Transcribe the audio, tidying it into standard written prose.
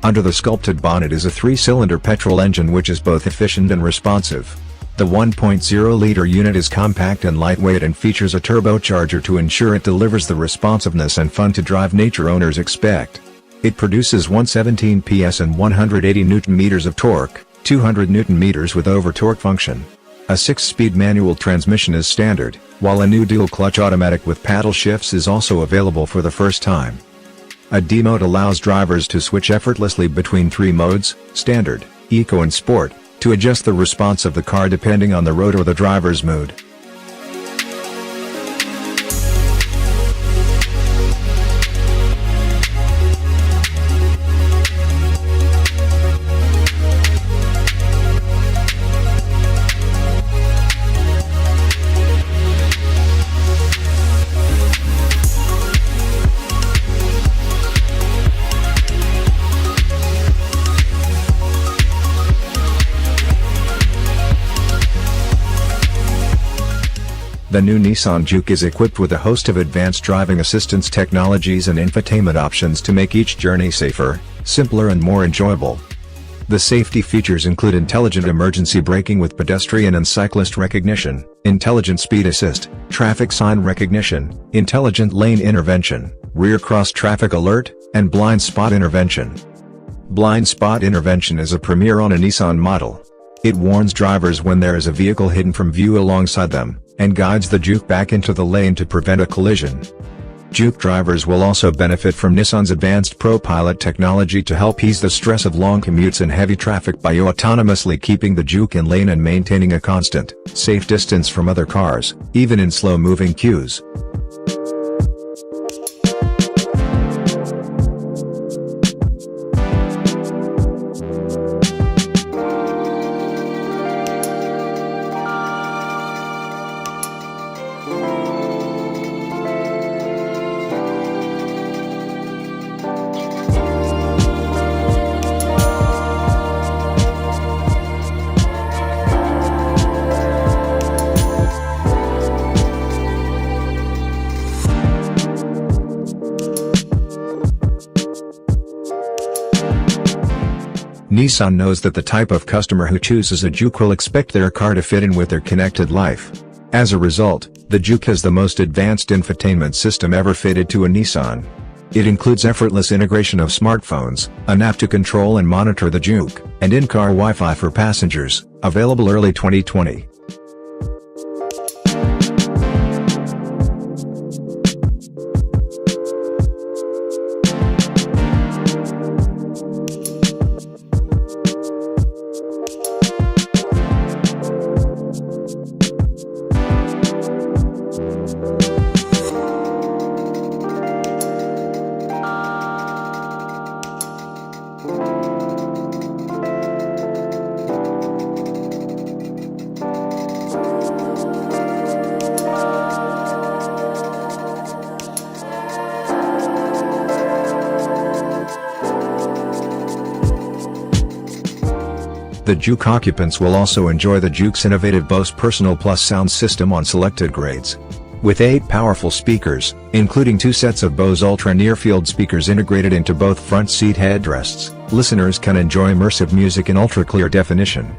Under the sculpted bonnet is a 3-cylinder petrol engine which is both efficient and responsive. The 1.0-liter unit is compact and lightweight and features a turbocharger to ensure it delivers the responsiveness and fun-to-drive nature owners expect. It produces 117 PS and 180 Nm of torque, 200 Nm with over-torque function. A 6-speed manual transmission is standard, while a new dual-clutch automatic with paddle shifts is also available for the first time. A D mode allows drivers to switch effortlessly between 3 modes, Standard, Eco and Sport, to adjust the response of the car depending on the road or the driver's mood. The new Nissan Juke is equipped with a host of advanced driving assistance technologies and infotainment options to make each journey safer, simpler and more enjoyable. The safety features include intelligent emergency braking with pedestrian and cyclist recognition, intelligent speed assist, traffic sign recognition, intelligent lane intervention, rear cross traffic alert, and blind spot intervention. Blind spot intervention is a premiere on a Nissan model. It warns drivers when there is a vehicle hidden from view alongside them, and guides the Juke back into the lane to prevent a collision. Juke drivers will also benefit from Nissan's advanced ProPilot technology to help ease the stress of long commutes and heavy traffic by autonomously keeping the Juke in lane and maintaining a constant, safe distance from other cars, even in slow-moving queues. Nissan knows that the type of customer who chooses a Juke will expect their car to fit in with their connected life. As a result, the Juke has the most advanced infotainment system ever fitted to a Nissan. It includes effortless integration of smartphones, an app to control and monitor the Juke, and in-car Wi-Fi for passengers, available early 2020. The Juke occupants will also enjoy the Juke's innovative Bose Personal Plus sound system on selected grades. With 8 powerful speakers, including 2 sets of Bose Ultra near-field speakers integrated into both front seat headrests, listeners can enjoy immersive music in ultra-clear definition.